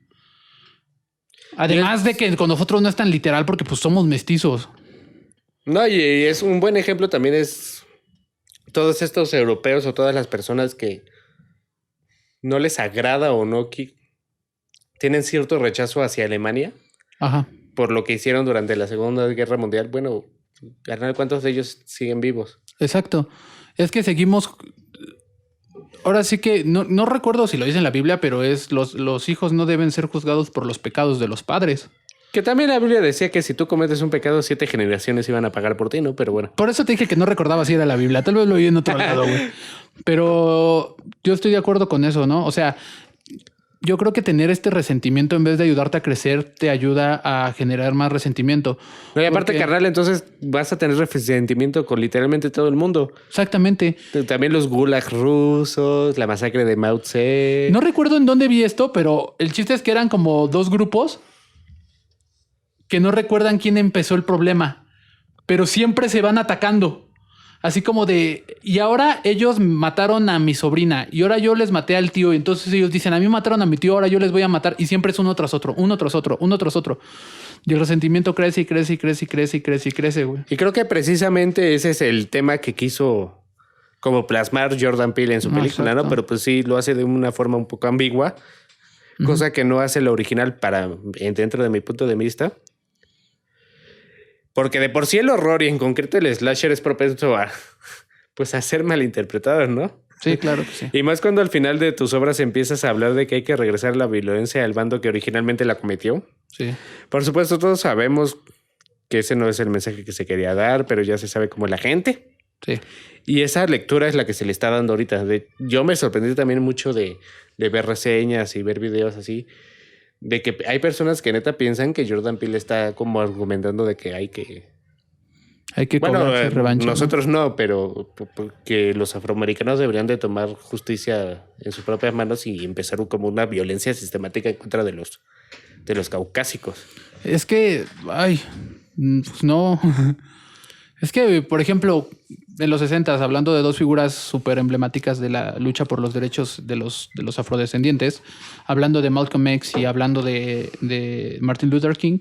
Además de que con nosotros no es tan literal porque pues somos mestizos. No, y es un buen ejemplo también es todos estos europeos o todas las personas que no les agrada o no tienen cierto rechazo hacia Alemania. Ajá. Por lo que hicieron durante la Segunda Guerra Mundial. Bueno, carnal, ¿cuántos de ellos siguen vivos? Exacto. Es que seguimos. Ahora sí que no recuerdo si lo dice en la Biblia, pero es los hijos no deben ser juzgados por los pecados de los padres. Que también la Biblia decía que si tú cometes un pecado, 7 generaciones iban a pagar por ti, ¿no? Pero bueno. Por eso te dije que no recordaba si era la Biblia. Tal vez lo oí en otro lado, güey. Pero yo estoy de acuerdo con eso, ¿no? O sea, yo creo que tener este resentimiento en vez de ayudarte a crecer te ayuda a generar más resentimiento. No, y aparte, Porque- carnal, entonces vas a tener resentimiento con literalmente todo el mundo. Exactamente. También los gulags rusos, la masacre de Mao Tse. No recuerdo en dónde vi esto, pero el chiste es que eran como dos grupos que no recuerdan quién empezó el problema, pero siempre se van atacando. Así como de, y ahora ellos mataron a mi sobrina y ahora yo les maté al tío. Y entonces ellos dicen, a mí mataron a mi tío, ahora yo les voy a matar. Y siempre es uno tras otro, uno tras otro, uno tras otro. Y el resentimiento crece y crece y crece y crece y crece y crece, güey. Y creo que precisamente ese es el tema que quiso como plasmar Jordan Peele en su película, Exacto. ¿no? Pero pues sí, lo hace de una forma un poco ambigua, cosa que no hace la original dentro de mi punto de vista. Porque de por sí el horror y en concreto el slasher es propenso a, pues, a ser malinterpretado, ¿no? Sí, claro que sí. Y más cuando al final de tus obras empiezas a hablar de que hay que regresar la violencia al bando que originalmente la cometió. Sí. Por supuesto, todos sabemos que ese no es el mensaje que se quería dar, pero ya se sabe cómo es la gente. Sí. Y esa lectura es la que se le está dando ahorita. Yo me sorprendí también mucho de ver reseñas y ver videos así, de que hay personas que neta piensan que Jordan Peele está como argumentando de que hay que... Hay que cobrarse revancha. nosotros no, pero que los afroamericanos deberían de tomar justicia en sus propias manos y empezar como una violencia sistemática en contra de los caucásicos. Es que, ay, pues no. Es que, por ejemplo, en los 60s, hablando de dos figuras súper emblemáticas de la lucha por los derechos de los afrodescendientes, hablando de Malcolm X y hablando de Martin Luther King,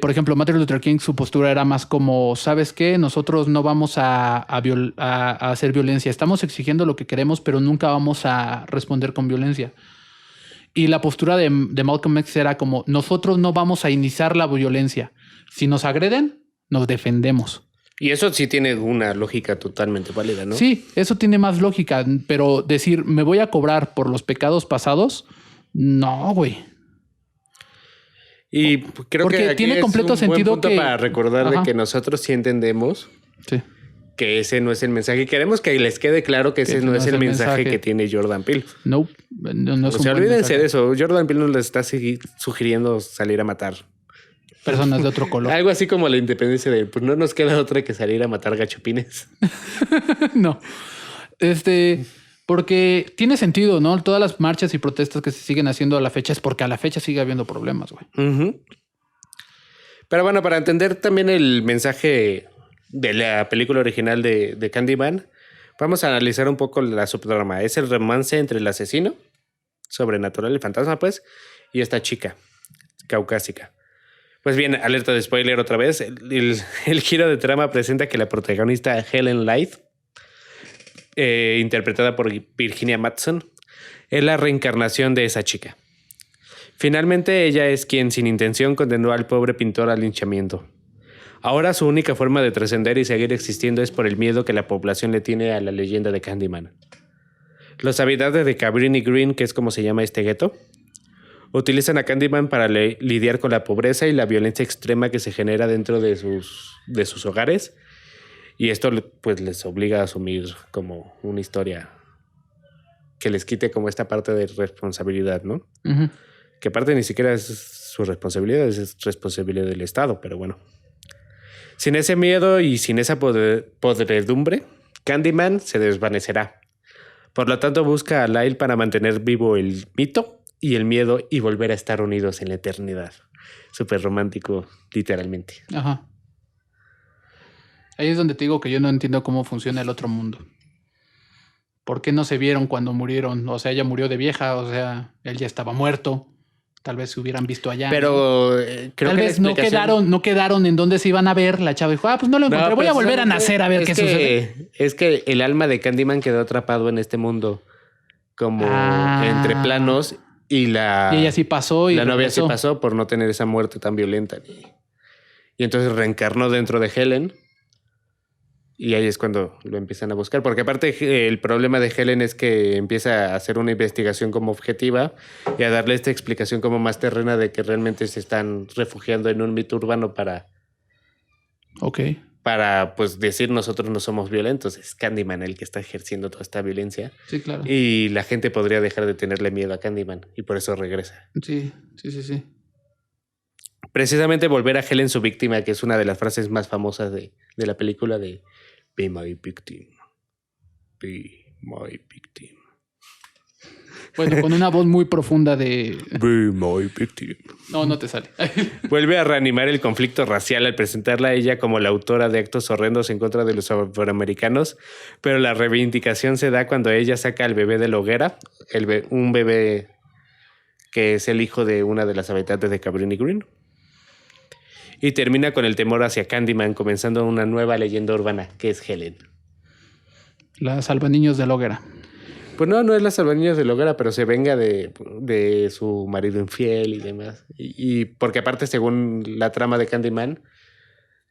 por ejemplo, Martin Luther King, su postura era más como, ¿sabes qué? Nosotros no vamos a hacer violencia. Estamos exigiendo lo que queremos, pero nunca vamos a responder con violencia. Y la postura de Malcolm X era como, nosotros no vamos a iniciar la violencia. Si nos agreden, nos defendemos. Y eso sí tiene una lógica totalmente válida, ¿no? Sí, eso tiene más lógica, pero decir, me voy a cobrar por los pecados pasados, no, güey. Y creo Porque que aquí tiene es completo un buen sentido punto que- para recordar Ajá. de que nosotros sí entendemos Sí. que ese no es el mensaje. Y queremos que les quede claro que ese no es el mensaje que tiene Jordan Peele. No es O un sea, buen olvídense mensaje. de eso. Jordan Peele nos le está sugiriendo salir a matar. Personas de otro color. Algo así como la independencia de, pues no nos queda otra que salir a matar gachupines. No. Porque tiene sentido, ¿no? Todas las marchas y protestas que se siguen haciendo a la fecha es porque a la fecha sigue habiendo problemas, güey. Ujú. Pero bueno, para entender también el mensaje de la película original de Candyman, vamos a analizar un poco la subtrama. Es el romance entre el asesino, sobrenatural, el fantasma, pues, y esta chica caucásica. Pues bien, alerta de spoiler otra vez. El giro de trama presenta que la protagonista Helen Light, interpretada por Virginia Madsen, es la reencarnación de esa chica. Finalmente ella es quien sin intención condenó al pobre pintor al linchamiento. Ahora su única forma de trascender y seguir existiendo es por el miedo que la población le tiene a la leyenda de Candyman. Los habitantes de Cabrini Green, que es como se llama este gueto, utilizan a Candyman para lidiar con la pobreza y la violencia extrema que se genera dentro de sus hogares. Y esto pues les obliga a asumir como una historia que les quite como esta parte de responsabilidad, ¿no? Ujú. Que aparte ni siquiera es su responsabilidad, es responsabilidad del Estado, pero bueno. Sin ese miedo y sin esa podredumbre, Candyman se desvanecerá. Por lo tanto, busca a Lyle para mantener vivo el mito y el miedo y volver a estar unidos en la eternidad. Súper romántico, literalmente. Ajá. Ahí es donde te digo que yo no entiendo cómo funciona el otro mundo. ¿Por qué no se vieron cuando murieron? O sea, ella murió de vieja, o sea, él ya estaba muerto. Tal vez se hubieran visto allá. Pero creo Tal que vez no quedaron en dónde se iban a ver. La chava dijo, pues no lo encontré, voy a volver a nacer a ver qué sucede. Es que el alma de Candyman quedó atrapado en este mundo como entre planos y Y ella sí pasó y la novia sí regresó. pasó por no tener esa muerte tan violenta. Y entonces reencarnó dentro de Helen. Y ahí es cuando lo empiezan a buscar. Porque aparte el problema de Helen es que empieza a hacer una investigación como objetiva y a darle esta explicación como más terrena de que realmente se están refugiando en un mito urbano para pues decir nosotros no somos violentos. Es Candyman el que está ejerciendo toda esta violencia. Sí, claro. Y la gente podría dejar de tenerle miedo a Candyman y por eso regresa. Sí. Precisamente volver a Helen su víctima, que es una de las frases más famosas de la película de Be my victim. Be my victim. Bueno, con una voz muy profunda de... Be my victim. No te sale. Vuelve a reanimar el conflicto racial al presentarla a ella como la autora de actos horrendos en contra de los afroamericanos, pero la reivindicación se da cuando ella saca al bebé de la hoguera, un bebé que es el hijo de una de las habitantes de Cabrini Green. Y termina con el temor hacia Candyman, comenzando una nueva leyenda urbana, que es Helen. La salvaniños de la hoguera. Pues no es la salvaniños de la hoguera, pero se venga de su marido infiel y demás. Y porque aparte, según la trama de Candyman,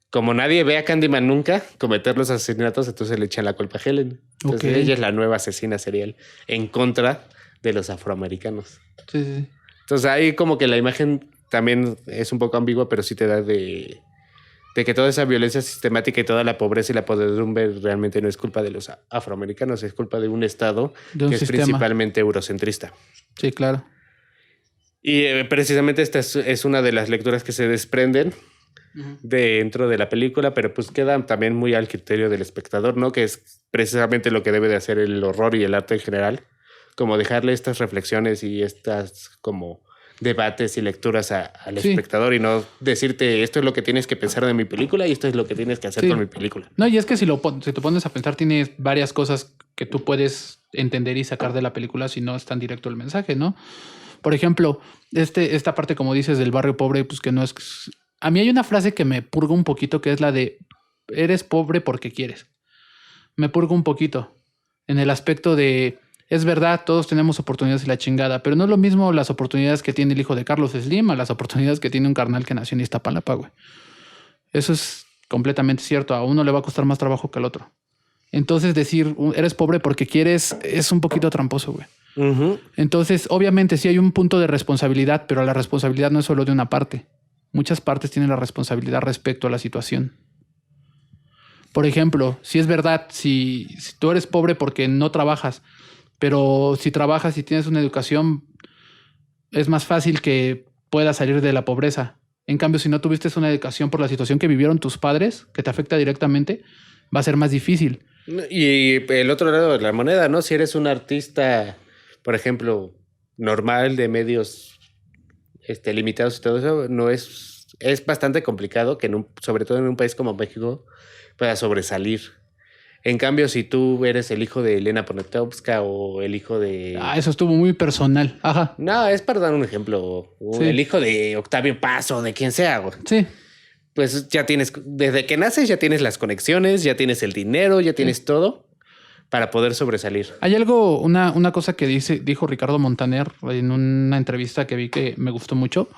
como nadie ve a Candyman nunca cometer los asesinatos, entonces le echan la culpa a Helen. Entonces ella es la nueva asesina serial en contra de los afroamericanos. Sí. Entonces ahí como que la imagen también es un poco ambigua, pero sí te da de que toda esa violencia sistemática y toda la pobreza y la podredumbre realmente no es culpa de los afroamericanos, es culpa de un estado que es principalmente eurocentrista. Sí, claro. Y precisamente esta es una de las lecturas que se desprenden dentro de la película, pero pues quedan también muy al criterio del espectador, ¿no? Que es precisamente lo que debe de hacer el horror y el arte en general, como dejarle estas reflexiones y estas como debates y lecturas al espectador y no decirte esto es lo que tienes que pensar de mi película y esto es lo que tienes que hacer con mi película. No, y es que si te pones a pensar, tienes varias cosas que tú puedes entender y sacar de la película si no es tan directo el mensaje, ¿no? Por ejemplo, esta parte, como dices, del barrio pobre, pues que no es... A mí hay una frase que me purga un poquito, que es la de eres pobre porque quieres. Me purga un poquito en el aspecto de... Es verdad, todos tenemos oportunidades y la chingada, pero no es lo mismo las oportunidades que tiene el hijo de Carlos Slim a las oportunidades que tiene un carnal que nació en Iztapalapa, güey. Eso es completamente cierto. A uno le va a costar más trabajo que al otro. Entonces decir eres pobre porque quieres es un poquito tramposo, güey. Uh-huh. Entonces, obviamente sí hay un punto de responsabilidad, pero la responsabilidad no es solo de una parte. Muchas partes tienen la responsabilidad respecto a la situación. Por ejemplo, si es verdad, si tú eres pobre porque no trabajas, pero si trabajas y tienes una educación, es más fácil que puedas salir de la pobreza. En cambio, si no tuviste una educación por la situación que vivieron tus padres, que te afecta directamente, va a ser más difícil. Y el otro lado de la moneda, ¿no? Si eres un artista, por ejemplo, normal, de medios limitados y todo eso, no es bastante complicado que sobre todo en un país como México pueda sobresalir. En cambio, si tú eres el hijo de Elena Poniatowska o el hijo de... eso estuvo muy personal. Ajá. No, es para dar un ejemplo. Sí. El hijo de Octavio Paz o de quien sea, güey. Sí. Pues ya tienes... Desde que naces ya tienes las conexiones, ya tienes el dinero, ya tienes todo para poder sobresalir. Hay algo, una cosa que dijo Ricardo Montaner en una entrevista que vi que me gustó mucho.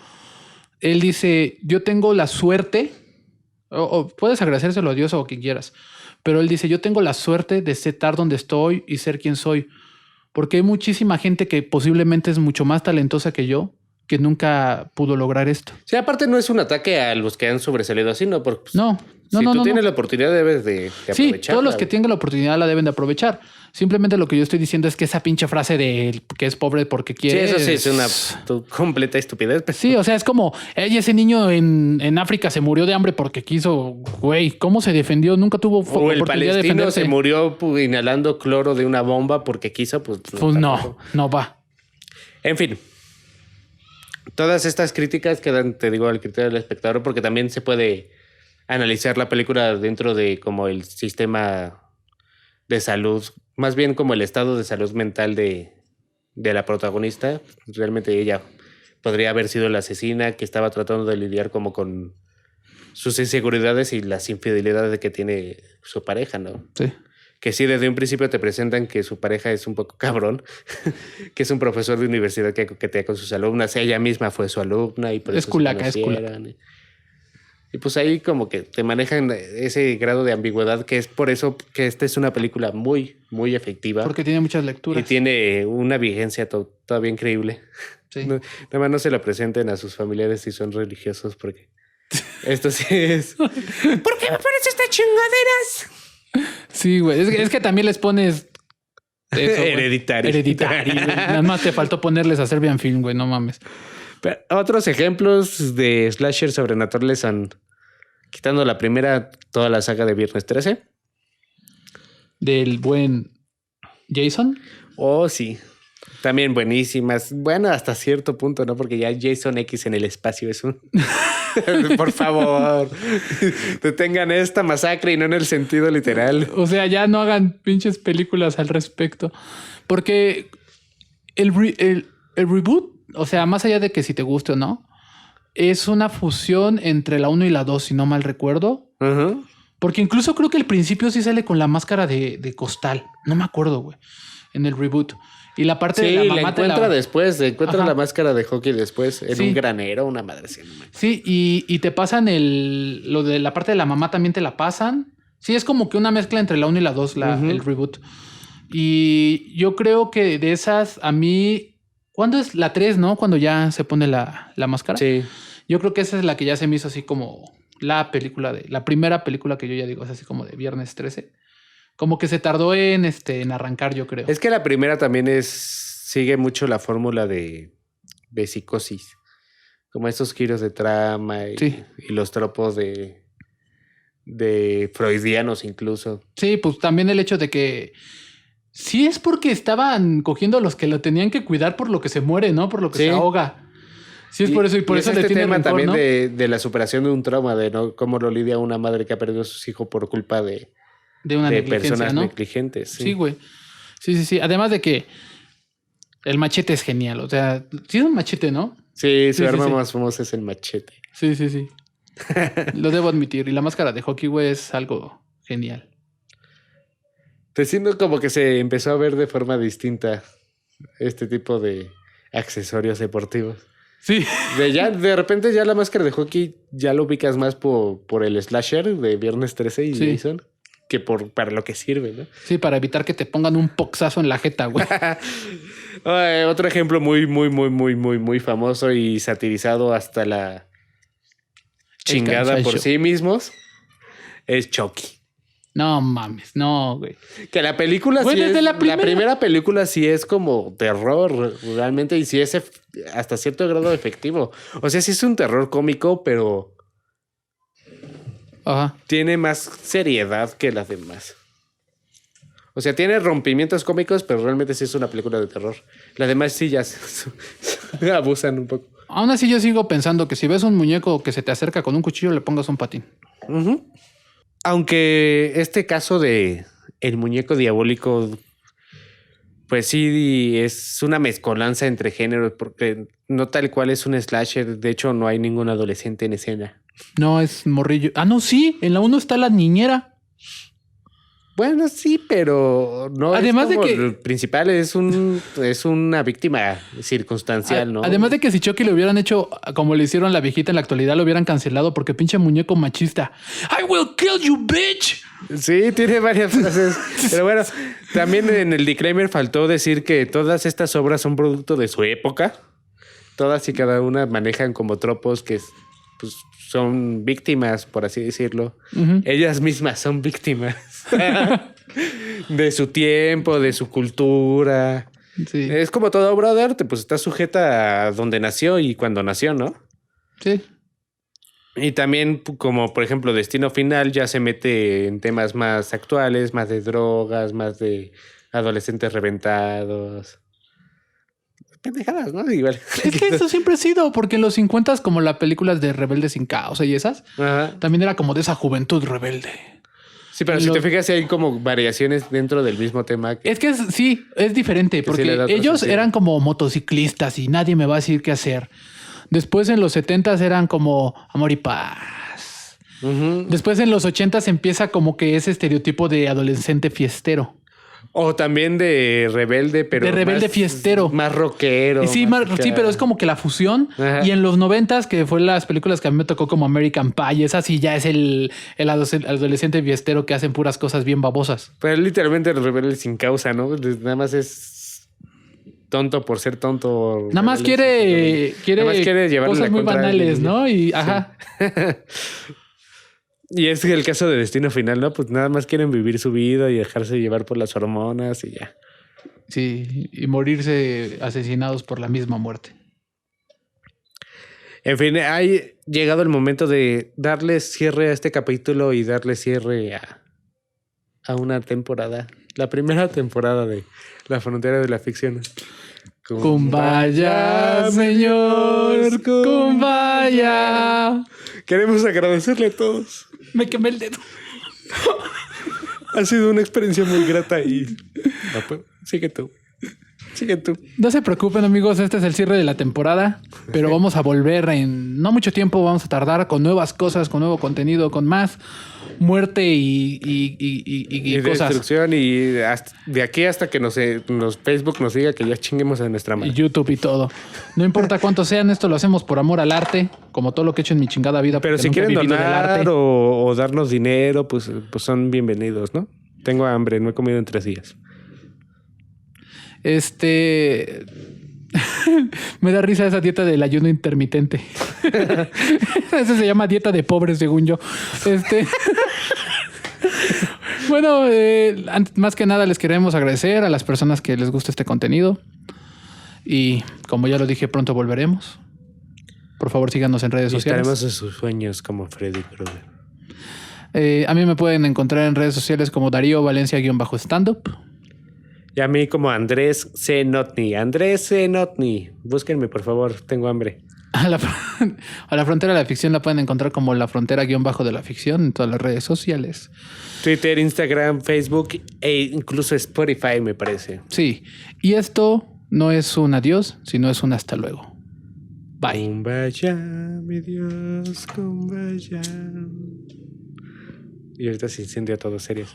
Él dice, yo tengo la suerte, o puedes agradecérselo a Dios o a quien quieras, pero él dice, yo tengo la suerte de estar donde estoy y ser quien soy, Porque hay muchísima gente que posiblemente es mucho más talentosa que yo, que nunca pudo lograr esto. Sí, aparte no es un ataque a los que han sobresalido así, ¿no? Porque No. si tú tienes la oportunidad debes de Sí, aprovecharla. todos los que tengan la oportunidad la deben de aprovechar. Simplemente lo que yo estoy diciendo es que esa pinche frase de que es pobre porque Sí, quiere... eso sí es una completa estupidez. Sí, o sea, es como, ese niño en África se murió de hambre porque quiso, güey, ¿cómo se defendió? Nunca tuvo O el oportunidad de palestino defenderse. se murió inhalando cloro de una bomba porque quiso, pues Pues no va. En fin. Todas estas críticas quedan, te digo, al criterio del espectador, porque también se puede analizar la película dentro de como el sistema de salud, más bien como el estado de salud mental de la protagonista. Realmente ella podría haber sido la asesina que estaba tratando de lidiar como con sus inseguridades y las infidelidades que tiene su pareja, ¿no? Sí. Que sí, desde un principio te presentan que su pareja es un poco cabrón, que es un profesor de universidad que coquetea con sus alumnas. Ella misma fue su alumna y por Es eso culaca, se conocieron. Y pues ahí como que te manejan ese grado de ambigüedad, que es por eso que esta es una película muy, muy efectiva. Porque tiene muchas lecturas. Y tiene una vigencia todavía increíble. Sí. No, nada más no se lo presenten a sus familiares si son religiosos, porque esto sí es... ¿Por qué me pones estas chingaderas? Sí, güey. Es que también les pones... eso, güey. Hereditario. Hereditario, güey. Nada más te faltó ponerles a Serbian Film, güey. No mames. Pero otros ejemplos de slasher sobrenaturales son, quitando la primera, toda la saga de Viernes 13. Del buen Jason. Oh, sí. También buenísimas. Bueno, hasta cierto punto, ¿no? Porque ya Jason X en el espacio es un... Por favor, detengan esta masacre y no en el sentido literal. O sea, ya no hagan pinches películas al respecto. Porque el reboot, o sea, más allá de que si te guste o no, es una fusión entre la 1 y la 2, si no mal recuerdo. Uh-huh. Porque incluso creo que al principio sí sale con la máscara de costal. No me acuerdo, güey. En el reboot. Y la parte de la mamá la encuentra después. Se encuentra Ajá. la máscara de hockey después. En Sí. un granero, una madre así. No me acuerdo. Sí, y te pasan lo de la parte de la mamá también te la pasan. Sí, es como que una mezcla entre la 1 y la 2, Uh-huh. el reboot. Y yo creo que de esas, a mí... ¿Cuándo es la 3, no? Cuando ya se pone la máscara. Sí. Yo creo que esa es la que ya se me hizo así como la primera película que yo ya digo, es así como de Viernes 13. Como que se tardó en arrancar, yo creo. Es que la primera también sigue mucho la fórmula de psicosis. Como esos giros de trama Sí. y los tropos de freudianos incluso. Sí, pues también el hecho de que sí es porque estaban cogiendo a los que lo tenían que cuidar por lo que se muere, ¿no? Por lo que Sí. se ahoga. Sí, es por eso. Y por eso es le este tiene tema rencor, también ¿no? de la superación de un trauma, de ¿no? cómo lo lidia una madre que ha perdido a sus hijos por culpa de una negligencia, personas ¿no? negligentes. Sí, güey. Sí. Además de que el machete es genial. O sea, sí es un machete, ¿no? Sí, su Sí, arma sí. más famosa es el machete. Sí. Lo debo admitir. Y la máscara de hockey, güey, es algo genial. Te siento como que se empezó a ver de forma distinta este tipo de accesorios deportivos. Sí. De repente ya la máscara de hockey ya lo ubicas más por el slasher de Viernes 13 y Sí. Jason que para lo que sirve, ¿no? Sí, para evitar que te pongan un poxazo en la jeta, güey. Otro ejemplo muy famoso y satirizado hasta la chingada por cansancio. sí mismos es Chucky. No mames, no, güey. Que la película Güey, sí desde es, la primera película sí es como terror realmente y sí es hasta cierto grado efectivo. O sea, sí es un terror cómico, pero Ajá. tiene más seriedad que las demás. O sea, tiene rompimientos cómicos, pero realmente sí es una película de terror. Las demás sí ya abusan un poco. Aún así yo sigo pensando que si ves un muñeco que se te acerca con un cuchillo, le pongas un patín. Ujú. Aunque este caso de el muñeco diabólico, pues sí es una mezcolanza entre géneros, porque no tal cual es un slasher. De hecho, no hay ningún adolescente en escena. No, es morrillo. Ah, no, sí. En la 1 está la niñera. Bueno, sí, pero no Además es como de que- el principal, es una víctima circunstancial, ¿no? Además de que si Chucky le hubieran hecho como le hicieron a la viejita en la actualidad, lo hubieran cancelado porque pinche muñeco machista. I will kill you, bitch. Sí, tiene varias frases. Pero bueno, también en el disclaimer faltó decir que todas estas obras son producto de su época. Todas y cada una manejan como tropos que pues, son víctimas, por así decirlo. Ujú. Ellas mismas son víctimas de su tiempo, de su cultura. Sí. Es como toda obra de arte, pues está sujeta a donde nació y cuando nació, ¿no? Sí. Y también, como por ejemplo, Destino Final ya se mete en temas más actuales, más de drogas, más de adolescentes reventados. Pendejadas, ¿no? Igual. Es que eso siempre ha sido, porque en los 50 como las películas de Rebeldes sin Causa y esas, Ajá. también era como de esa juventud rebelde. Sí, pero si Lo- te fijas, sí hay como variaciones dentro del mismo tema. Es que sí, es diferente, sí porque le da otro ellos sentido. eran como motociclistas y nadie me va a decir qué hacer. Después en los 70 eran como amor y paz. Ujú. Después en los 80 empieza como que ese estereotipo de adolescente fiestero. O también de rebelde, pero. De rebelde más- fiestero. Más rockero. Y sí, acá. sí, pero es como que la fusión. Ajá. Y en los 90 que fue las películas que a mí me tocó como American Pie, esa sí ya es el adolescente fiestero que hacen puras cosas bien babosas. Pero literalmente el rebelde sin causa, ¿no? Nada más es tonto por ser tonto. Nada más Rebelde sin- quiere Nada más quiere llevarle cosas la muy contra a banales, alguien. ¿no? Y ajá. Y es el caso de Destino Final, ¿no? Pues nada más quieren vivir su vida y dejarse llevar por las hormonas y ya. Sí, y morirse asesinados por la misma muerte. En fin, ha llegado el momento de darle cierre a este capítulo y darle cierre a una temporada. La primera temporada de La Frontera de la Ficción. Kumbaya, señor, kumbaya. Queremos agradecerle a todos. Me quemé el dedo. Ha sido una experiencia muy grata y... No, pues, sigue tú. Sigue tú. No se preocupen, amigos, este es el cierre de la temporada, pero vamos a volver en no mucho tiempo, vamos a tardar con nuevas cosas, con nuevo contenido, con más muerte y Y cosas. destrucción y de aquí hasta que nos Facebook nos diga que ya chinguemos a nuestra Y madre. YouTube y todo. No importa cuántos sean, esto lo hacemos por amor al arte, como todo lo que he hecho en mi chingada vida. Pero porque si nunca he quieren vivido del donar arte. o darnos dinero, pues son bienvenidos, ¿no? Tengo hambre, no he comido en 3 días. Me da risa esa dieta del ayuno intermitente. Eso se llama dieta de pobres, según yo. Bueno, más que nada les queremos agradecer a las personas que les gusta este contenido. Y como ya lo dije, pronto volveremos. Por favor, síganos en redes Y sociales. estaremos en sus sueños como Freddy Krueger. A mí me pueden encontrar en redes sociales como Darío Valencia-standup. Y a mí como Andrés C. Notny. Andrés C. Notny. Búsquenme, por favor. Tengo hambre. A la frontera de la ficción la pueden encontrar como la frontera-de la ficción en todas las redes sociales. Twitter, Instagram, Facebook e incluso Spotify, me parece. Sí, y esto no es un adiós, sino es un hasta luego. Bye. Kumbaya, mi Dios, kumbaya. Y ahorita se incendia todo, serio.